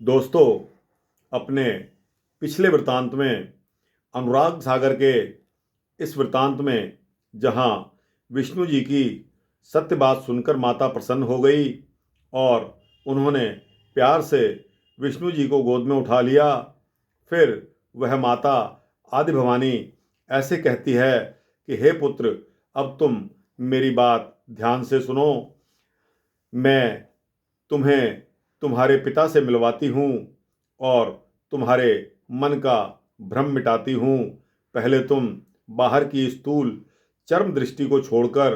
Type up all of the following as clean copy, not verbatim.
दोस्तों, अपने पिछले वृत्तांत में अनुराग सागर के इस वृत्तांत में जहाँ विष्णु जी की सत्य बात सुनकर माता प्रसन्न हो गई और उन्होंने प्यार से विष्णु जी को गोद में उठा लिया। फिर वह माता आदि भवानी ऐसे कहती है कि हे पुत्र, अब तुम मेरी बात ध्यान से सुनो। मैं तुम्हें तुम्हारे पिता से मिलवाती हूँ और तुम्हारे मन का भ्रम मिटाती हूँ। पहले तुम बाहर की स्थूल चर्म दृष्टि को छोड़कर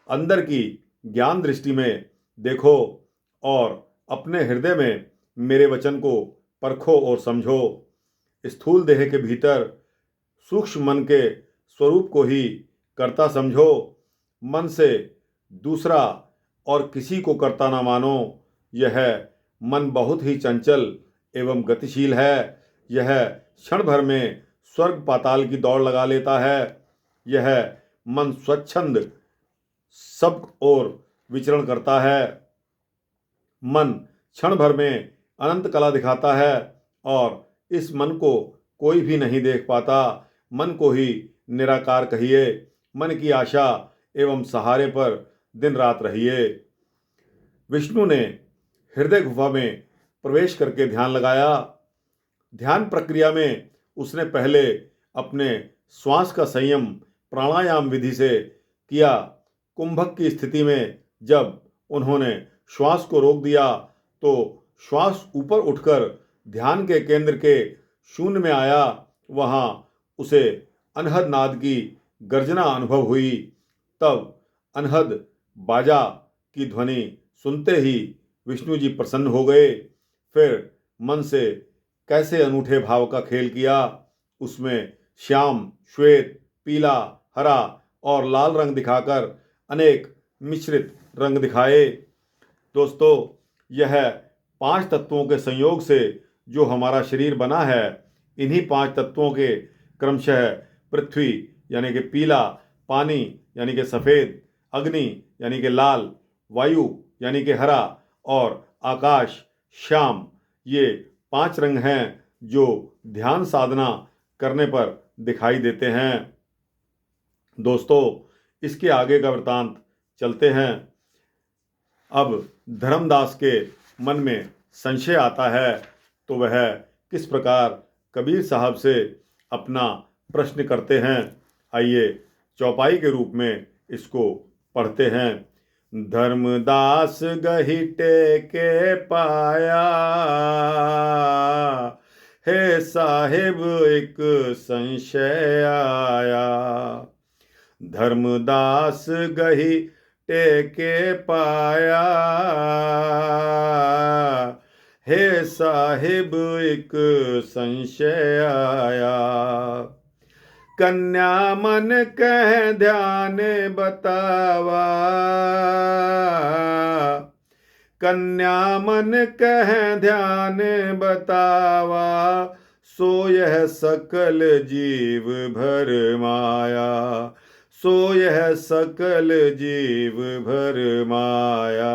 अंदर की ज्ञान दृष्टि में देखो और अपने हृदय में मेरे वचन को परखो और समझो। स्थूल देह के भीतर सूक्ष्म मन के स्वरूप को ही कर्ता समझो। मन से दूसरा और किसी को कर्ता ना मानो। यह मन बहुत ही चंचल एवं गतिशील है। यह क्षण भर में स्वर्ग पाताल की दौड़ लगा लेता है। यह मन स्वच्छंद सब ओर विचरण करता है। मन क्षण भर में अनंत कला दिखाता है और इस मन को कोई भी नहीं देख पाता। मन को ही निराकार कहिए। मन की आशा एवं सहारे पर दिन रात रहिए। विष्णु ने हृदय गुफा में प्रवेश करके ध्यान लगाया। ध्यान प्रक्रिया में उसने पहले अपने श्वास का संयम प्राणायाम विधि से किया। कुंभक की स्थिति में जब उन्होंने श्वास को रोक दिया तो श्वास ऊपर उठकर ध्यान के केंद्र के शून्य में आया। वहाँ उसे अनहद नाद की गर्जना अनुभव हुई। तब अनहद बाजा की ध्वनि सुनते ही विष्णु जी प्रसन्न हो गए। फिर मन से कैसे अनूठे भाव का खेल किया। उसमें श्याम, श्वेत, पीला, हरा और लाल रंग दिखाकर अनेक मिश्रित रंग दिखाए। दोस्तों, यह 5 तत्वों के संयोग से जो हमारा शरीर बना है, इन्हीं 5 तत्वों के क्रमशः पृथ्वी यानी कि पीला, पानी यानी कि सफ़ेद, अग्नि यानी कि लाल, वायु यानी कि हरा और आकाश श्याम, ये 5 रंग हैं जो ध्यान साधना करने पर दिखाई देते हैं। दोस्तों, इसके आगे का वृत्तांत चलते हैं। अब धर्मदास के मन में संशय आता है तो वह किस प्रकार कबीर साहब से अपना प्रश्न करते हैं। आइए चौपाई के रूप में इसको पढ़ते हैं। धर्मदास गहिटे के पाया, हे साहिब एक संशय आया। धर्मदास गही टेके पाया, हे साहिब एक संशय आया। कन्या मन कह ध्यान बतावा, कन्या मन कह ध्यान बतावा। सो यह सकल जीव भर माया, सो यह सकल जीव भर माया।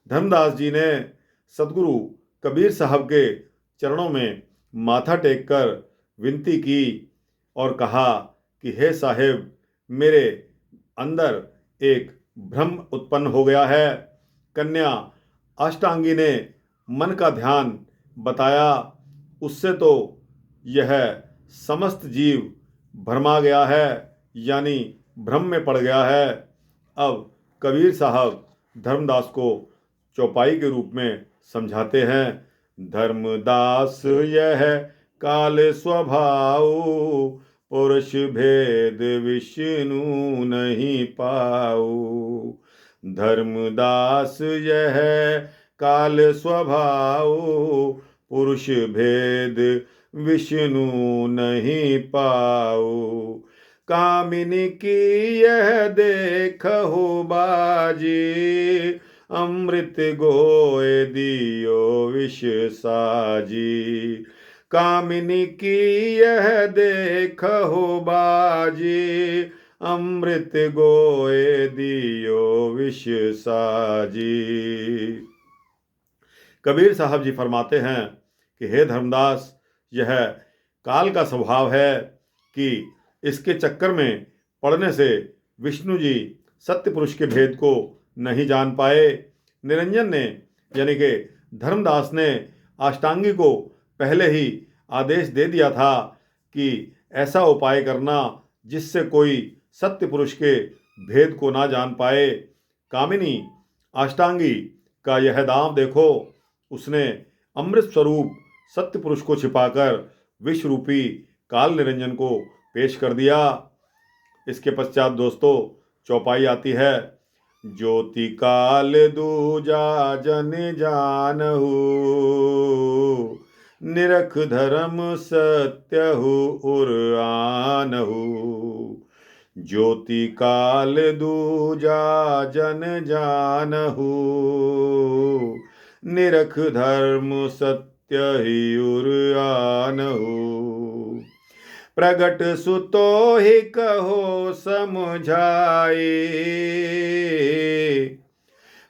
धर्मदास जी ने सदगुरु कबीर साहब के चरणों में माथा टेककर विनती की और कहा कि हे साहिब, मेरे अंदर एक भ्रम उत्पन्न हो गया है। कन्या अष्टांगी ने मन का ध्यान बताया, उससे तो यह समस्त जीव भरमा गया है, यानी भ्रम में पड़ गया है। अब कबीर साहब धर्मदास को चौपाई के रूप में समझाते हैं। धर्मदास यह काल स्वभाव, पुरुष भेद विष्णु नहीं पाऊ। धर्मदास यह काल स्वभाव, पुरुष भेद विष्णु नहीं पाऊ। कामिनी की यह देखो बाजी, अमृत गोए दियो विष साजी। कामिनी की यह देखो बाजी, अमृत गोए दियो विष साजी। कबीर साहब जी फरमाते हैं कि हे धर्मदास, यह काल का स्वभाव है कि इसके चक्कर में पड़ने से विष्णु जी सत्य पुरुष के भेद को नहीं जान पाए। निरंजन ने यानी कि धर्मदास ने अष्टांगी को पहले ही आदेश दे दिया था कि ऐसा उपाय करना जिससे कोई सत्य पुरुष के भेद को ना जान पाए। कामिनी अष्टांगी का यह दांव देखो, उसने अमृत स्वरूप सत्य पुरुष को छिपाकर विष रूपी काल निरंजन को पेश कर दिया। इसके पश्चात दोस्तों चौपाई आती है। ज्योति काल दूजा जन जानहु, निरख धर्म सत्यहु उर आनहु। ज्योति काल दूजा जन जानहु, निरख धर्म सत्य ही उर आनहु। प्रगट सुतो ही कहो समझाए,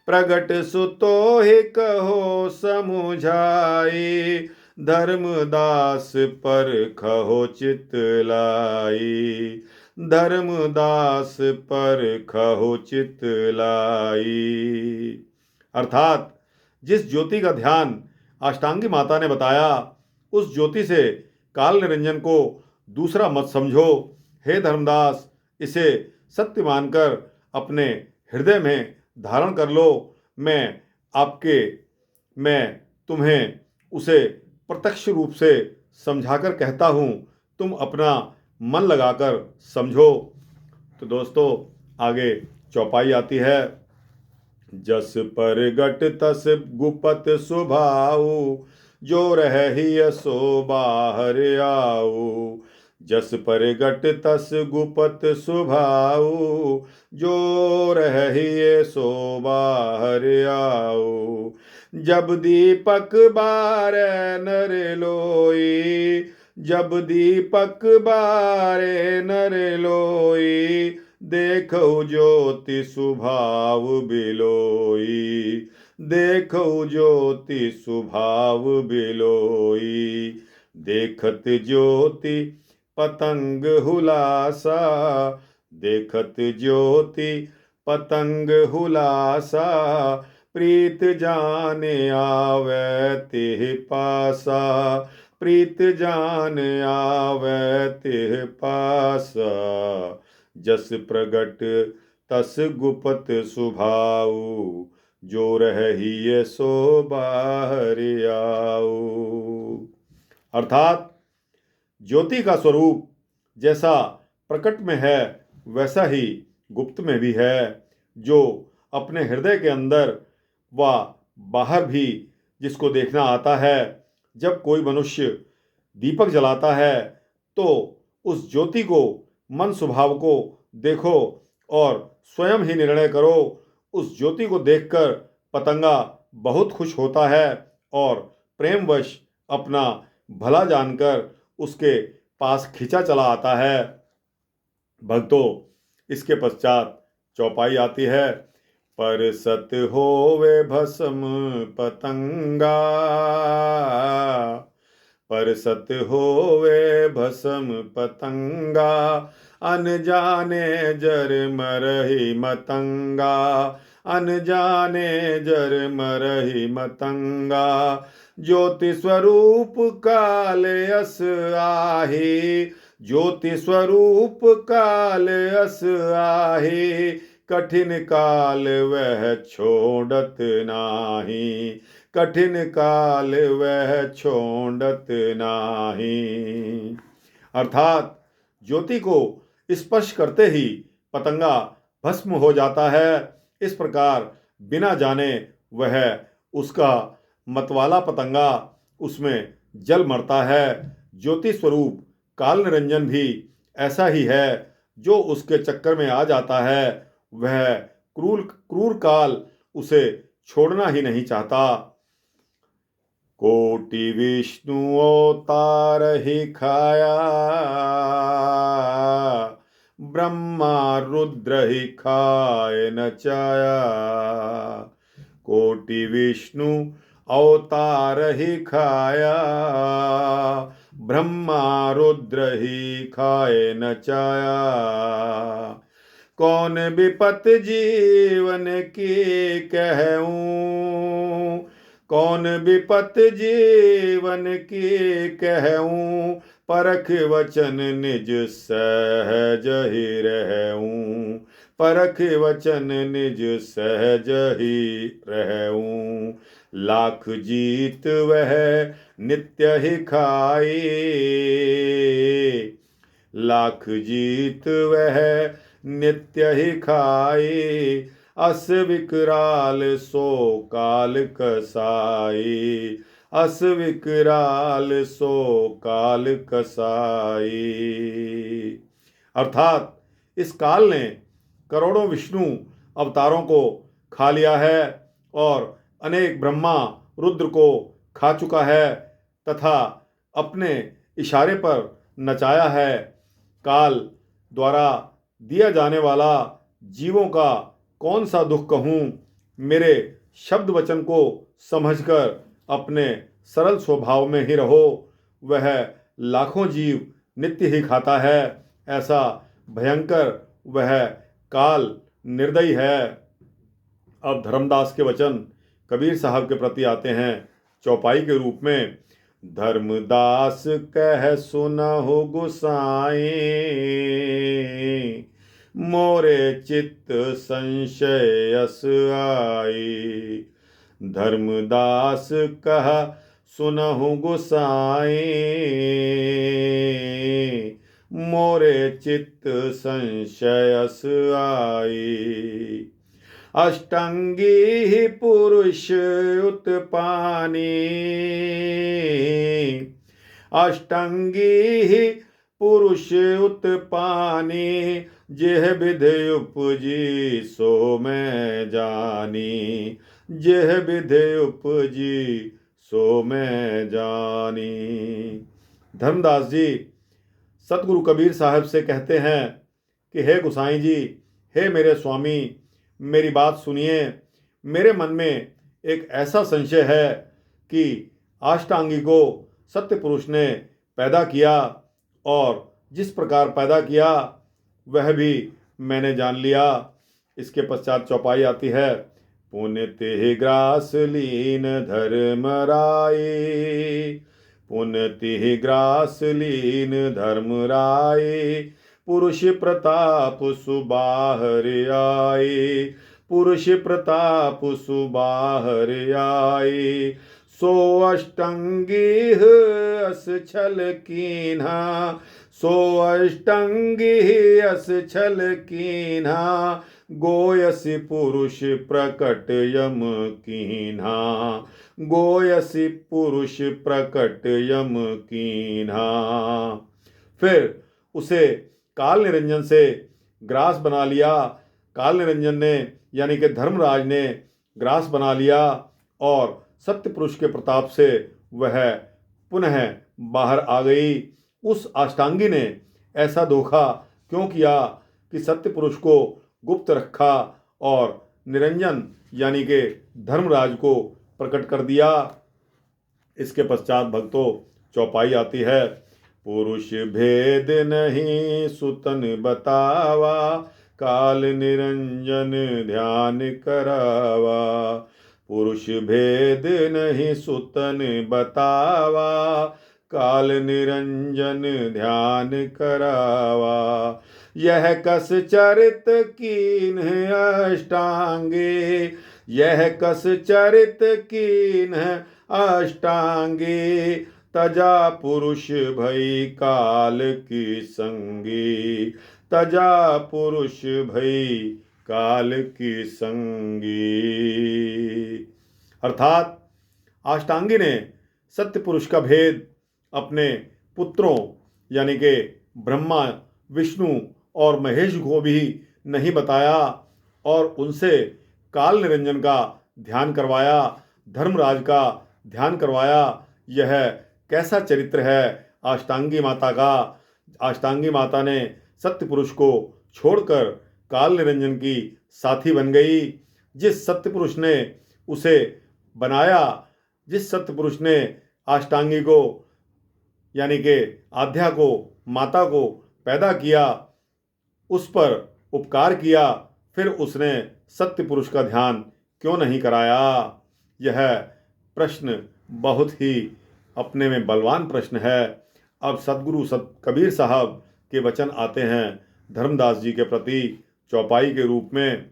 प्रगट सुतो ही कहो समझाए। धर्मदास पर खहो चित लाई, धर्मदास पर खहो चित लाई। अर्थात जिस ज्योति का ध्यान अष्टांगी माता ने बताया, उस ज्योति से काल निरंजन को दूसरा मत समझो। हे धर्मदास, इसे सत्य मानकर अपने हृदय में धारण कर लो। मैं तुम्हें उसे प्रत्यक्ष रूप से समझाकर कहता हूँ, तुम अपना मन लगाकर समझो। तो दोस्तों आगे चौपाई आती है। जस परगट तस गुपत स्वभाव, जो रही सो बाहर आओ। जस परगट तस गुपत स्वभाव, जो रही सो बाहर आओ। जब दीपक बारे नर लोई, जब दीपक बारे नर लोई। देखो ज्योति स्वभाव बिलोई, देखो ज्योति स्वभाव बिलोई। देखत ज्योति पतंग हुलासा, देखत ज्योति पतंग हुलासा। प्रीत जाने आवे तेह पासा, प्रीत जान आवे तेह पासा। जस प्रगट तस गुपत स्वभाव, जो रही सो बाहर आओ। अर्थात ज्योति का स्वरूप जैसा प्रकट में है वैसा ही गुप्त में भी है। जो अपने हृदय के अंदर व बाहर भी जिसको देखना आता है, जब कोई मनुष्य दीपक जलाता है तो उस ज्योति को, मन स्वभाव को देखो और स्वयं ही निर्णय करो। उस ज्योति को देखकर पतंगा बहुत खुश होता है और प्रेमवश अपना भला जानकर उसके पास खींचा चला आता है। भक्तों, इसके पश्चात चौपाई आती है। पर सत होवे भस्म पतंगा, पर सत होवे भस्म पतंगा। अनजाने जर मरहि मतंगा, अनजाने जर मरहि मतंगा। ज्योति स्वरूप काल अस आहे, ज्योति स्वरूप काल अस आहे। कठिन काल वह छोड़त नाही, कठिन काल वह छोड़त नाही। अर्थात ज्योति को स्पर्श करते ही पतंगा भस्म हो जाता है। इस प्रकार बिना जाने वह उसका मतवाला पतंगा उसमें जल मरता है। ज्योति स्वरूप काल निरंजन भी ऐसा ही है। जो उसके चक्कर में आ जाता है वह क्रूर काल उसे छोड़ना ही नहीं चाहता। कोटि विष्णु अवतार ही खाया, ब्रह्मा रुद्र ही खाए न चाया। कोटि विष्णु अवतार ही खाया, ब्रह्मा रुद्र ही खाए न चाया। कौन विपत जीवन की कहूँ, कौन विपत जीवन की कहूँ, परख वचन निज सहज ही रहूँ, परख वचन निज सहज ही रहूँ। लाख जीत वह नित्य ही खाए, लाख जीत वह नित्य ही खाए। अस विकराल सो काल कसाई, अस विकराल सो काल कसाई। अर्थात इस काल ने करोड़ों विष्णु अवतारों को खा लिया है और अनेक ब्रह्मा रुद्र को खा चुका है तथा अपने इशारे पर नचाया है। काल द्वारा दिया जाने वाला जीवों का कौन सा दुख कहूँ, मेरे शब्द वचन को समझकर अपने सरल स्वभाव में ही रहो। वह लाखों जीव नित्य ही खाता है, ऐसा भयंकर वह काल निर्दयी है। अब धर्मदास के वचन कबीर साहब के प्रति आते हैं चौपाई के रूप में। धर्मदास कह सुनहु गुसाई, मोरे चित्त संशय अस आई। धर्मदास कह सुनहु गुसाई, मोरे चित्त संशय अस आई। अष्टांगी पुरुष उत्पानी, अष्टांगी पुरुष उत्पानी। जेह विधि उपजी सो मैं जानी, जेह विधि उपजी सो मैं जानी। धर्मदास जी सतगुरु कबीर साहब से कहते हैं कि हे गोसाई जी, हे मेरे स्वामी, मेरी बात सुनिए। मेरे मन में एक ऐसा संशय है कि अष्टांगी को सत्य पुरुष ने पैदा किया और जिस प्रकार पैदा किया वह भी मैंने जान लिया। इसके पश्चात चौपाई आती है। पुण्य ते ग्रास लीन धर्म राय, पुण्य ते ग्रास लीन धर्म राय। पुरुष प्रताप सुबाहर आए, पुरुष प्रताप सुबाहर आए। सो अष्टांगी अस छल कीन्हा, सो अष्टांगी अस छल कीन्हा। गोयसि पुरुष प्रकट यम कीन्हा, गोयसि पुरुष प्रकट यम कीन्हा। फिर उसे काल निरंजन से ग्रास बना लिया। काल निरंजन ने यानी कि धर्मराज ने ग्रास बना लिया और सत्य पुरुष के प्रताप से वह पुनः बाहर आ गई। उस अष्टांगी ने ऐसा धोखा क्यों किया कि सत्य पुरुष को गुप्त रखा और निरंजन यानी कि धर्मराज को प्रकट कर दिया। इसके पश्चात भक्तों चौपाई आती है। पुरुष भेद नहीं सुतन बतावा, काल निरंजन ध्यान करावा। पुरुष भेद नहीं सुतन बतावा, काल निरंजन ध्यान करावा। यह कस चरित कीन अष्टांगे, यह कस चरित कीन अष्टांगे। तजा पुरुष भई काल की संगी, तजा पुरुष भई काल की संगी। अर्थात अष्टांगी ने सत्य पुरुष का भेद अपने पुत्रों यानी कि ब्रह्मा, विष्णु और महेश को भी नहीं बताया और उनसे काल निरंजन का ध्यान करवाया, धर्मराज का ध्यान करवाया। यह कैसा चरित्र है अष्टांगी माता का। अष्टांगी माता ने सत्य पुरुष को छोड़कर काल निरंजन की साथी बन गई। जिस सत्य पुरुष ने उसे बनाया जिस सत्य पुरुष ने अष्टांगी को यानी कि आध्या को, माता को पैदा किया, उस पर उपकार किया, फिर उसने सत्य पुरुष का ध्यान क्यों नहीं कराया? यह प्रश्न बहुत ही अपने में बलवान प्रश्न है। अब सदगुरु कबीर साहब के वचन आते हैं धर्मदास जी के प्रति चौपाई के रूप में।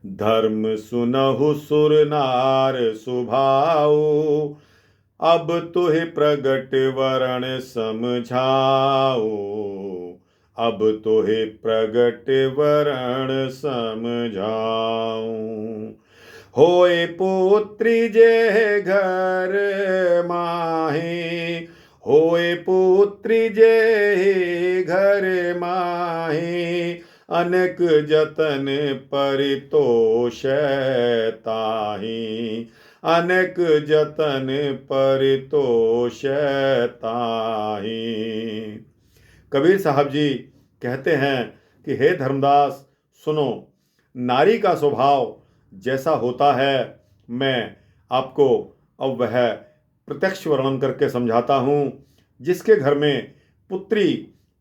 धर्म सुनहु सुर नार सुभाऊ, अब तुहि प्रगट वरण समझाऊ, अब तुहि प्रगट वरण समझाऊ। होए पुत्री जे घर माही, होए पुत्री जे घर माही, अनेक जतन परितोष ताहि, अनेक जतन परितोष ताहि। कबीर साहब जी कहते हैं कि हे धर्मदास सुनो, नारी का स्वभाव जैसा होता है मैं आपको अब वह प्रत्यक्ष वर्णन करके समझाता हूँ। जिसके घर में पुत्री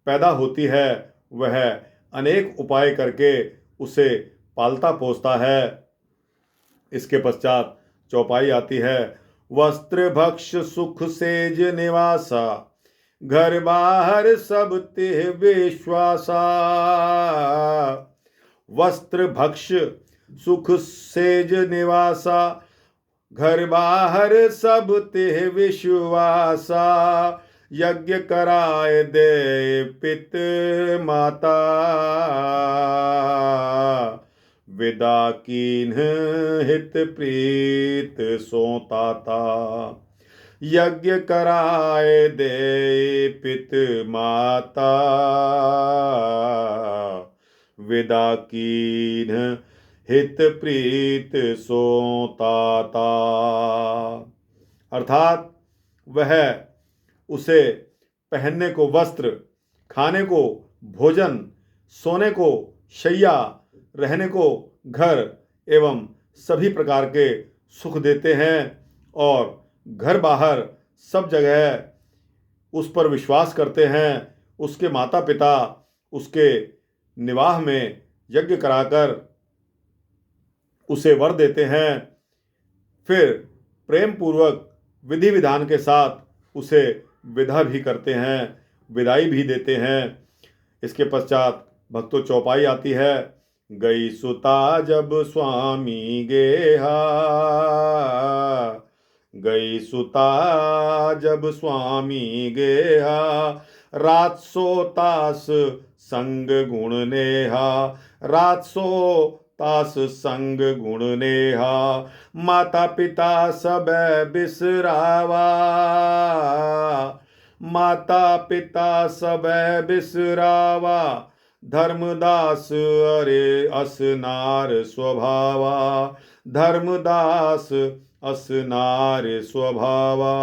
पैदा होती है वह अनेक उपाय करके उसे पालता पोसता है। इसके पश्चात चौपाई आती है। वस्त्र भक्ष सुख सेज निवासा, घर बाहर सब तिह विश्वासा। वस्त्र भक्ष सुख सेज निवासा, घर बाहर सब तिह विश्वासा। यज्ञ कराए दे पित माता, विदा कीन्ह हित प्रीत सो ताता। यज्ञ कराए दे पित माता, विदा कीन्ह हित प्रीत सो ताता। अर्थात वह उसे पहनने को वस्त्र, खाने को भोजन, सोने को शैया, रहने को घर एवं सभी प्रकार के सुख देते हैं और घर बाहर सब जगह उस पर विश्वास करते हैं। उसके माता पिता उसके निवाह में यज्ञ कराकर उसे वर देते हैं, फिर प्रेम पूर्वक विधि विधान के साथ उसे विदा भी करते हैं, विदाई भी देते हैं। इसके पश्चात भक्तों चौपाई आती है। गई सुता जब स्वामी गेहा, गई सुता जब स्वामी गेहा। रात सो तास संग गुण नेहा, रात सो तास संग गुण नेहा। माता पिता सब बिसरावा, माता पिता सब बिसरावा। धर्मदास अरे असनार स्वभावा, धर्मदास असनार स्वभावा।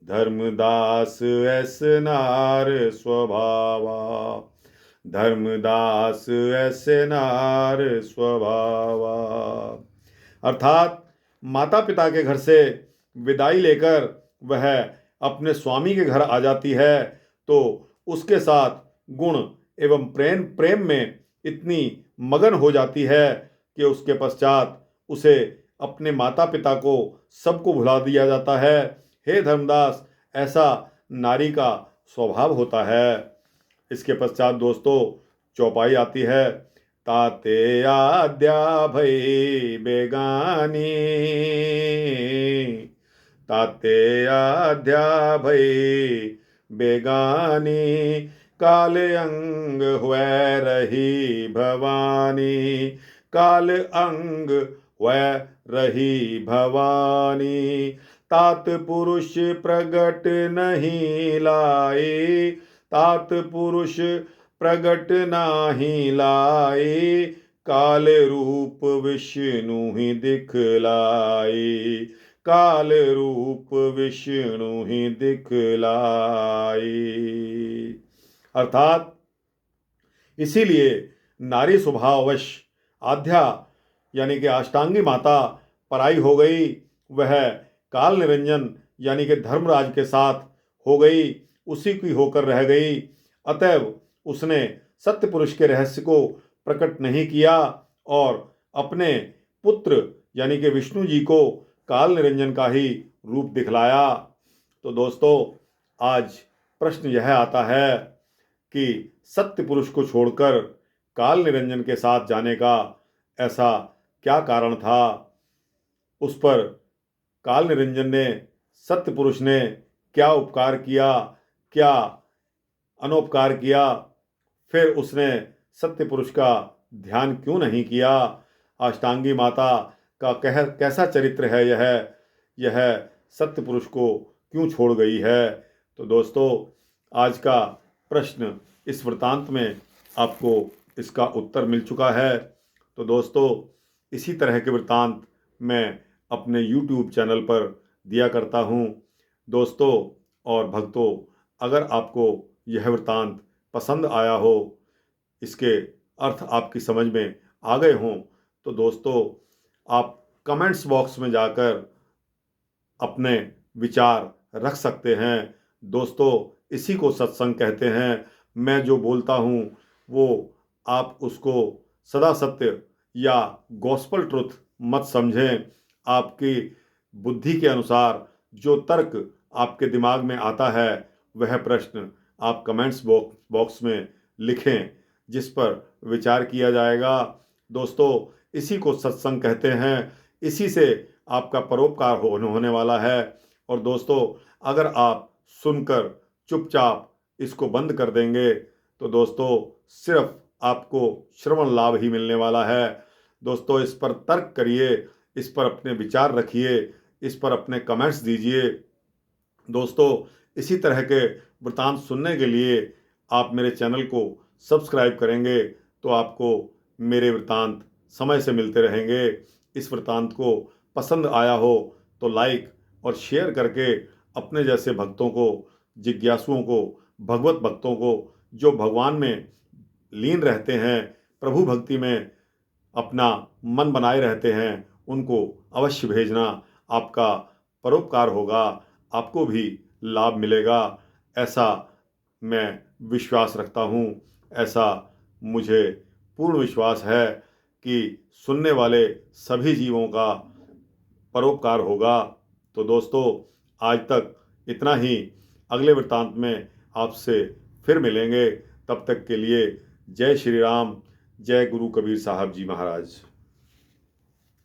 धर्मदास असनार स्वभावा, धर्मदास ऐसे नार स्वभावा। अर्थात माता पिता के घर से विदाई लेकर वह अपने स्वामी के घर आ जाती है तो उसके साथ गुण एवं प्रेम में इतनी मगन हो जाती है कि उसके पश्चात उसे अपने माता पिता को सबको भुला दिया जाता है। हे धर्मदास, ऐसा नारी का स्वभाव होता है। इसके पश्चात दोस्तों चौपाई आती है। ताते आद्या भई बेगानी, ताते आद्या भई बेगानी। काल अंग हुए रही भवानी, काल अंग हुए रही भवानी। तात पुरुष प्रगट नहीं लाई, तात पुरुष प्रगट नाही लाई। काल रूप विष्णु ही दिखलाई, काल रूप विष्णु ही दिखलाई। अर्थात इसीलिए नारी स्वभाववश आध्या यानी कि अष्टांगी माता पराई हो गई, वह काल निरंजन यानी कि धर्मराज के साथ हो गई, उसी की होकर रह गई। अतएव उसने सत्य पुरुष के रहस्य को प्रकट नहीं किया और अपने पुत्र यानी कि विष्णु जी को काल निरंजन का ही रूप दिखलाया। तो दोस्तों, आज प्रश्न यह आता है कि सत्य पुरुष को छोड़कर काल निरंजन के साथ जाने का ऐसा क्या कारण था। उस पर काल निरंजन ने, सत्य पुरुष ने क्या उपकार किया, क्या अनोपकार किया, फिर उसने सत्य पुरुष का ध्यान क्यों नहीं किया। अष्टांगी माता का कैसा चरित्र है यह सत्य पुरुष को क्यों छोड़ गई है। तो दोस्तों, आज का प्रश्न इस वृत्तांत में आपको इसका उत्तर मिल चुका है। तो दोस्तों, इसी तरह के वृत्तांत मैं अपने YouTube चैनल पर दिया करता हूँ। दोस्तों और भक्तों, अगर आपको यह वृत्तांत पसंद आया हो, इसके अर्थ आपकी समझ में आ गए हों, तो दोस्तों आप कमेंट्स बॉक्स में जाकर अपने विचार रख सकते हैं। दोस्तों, इसी को सत्संग कहते हैं। मैं जो बोलता हूँ वो आप उसको सदा सत्य या गॉस्पल ट्रुथ मत समझें। आपकी बुद्धि के अनुसार जो तर्क आपके दिमाग में आता है, वह प्रश्न आप कमेंट्स बॉक्स में लिखें, जिस पर विचार किया जाएगा। दोस्तों, इसी को सत्संग कहते हैं। इसी से आपका परोपकार होने वाला है। और दोस्तों, अगर आप सुनकर चुपचाप इसको बंद कर देंगे तो दोस्तों सिर्फ आपको श्रवण लाभ ही मिलने वाला है। दोस्तों, इस पर तर्क करिए, इस पर अपने विचार रखिए, इस पर अपने कमेंट्स दीजिए। दोस्तों, इसी तरह के वृत्तांत सुनने के लिए आप मेरे चैनल को सब्सक्राइब करेंगे तो आपको मेरे वृत्तांत समय से मिलते रहेंगे। इस वृत्तांत को पसंद आया हो तो लाइक और शेयर करके अपने जैसे भक्तों को, जिज्ञासुओं को, भगवत भक्तों को, जो भगवान में लीन रहते हैं, प्रभु भक्ति में अपना मन बनाए रहते हैं, उनको अवश्य भेजना। आपका परोपकार होगा, आपको भी लाभ मिलेगा, ऐसा मैं विश्वास रखता हूँ। ऐसा मुझे पूर्ण विश्वास है कि सुनने वाले सभी जीवों का परोपकार होगा। तो दोस्तों, आज तक इतना ही। अगले वृत्तांत में आपसे फिर मिलेंगे। तब तक के लिए जय श्री राम, जय गुरु कबीर साहब जी महाराज।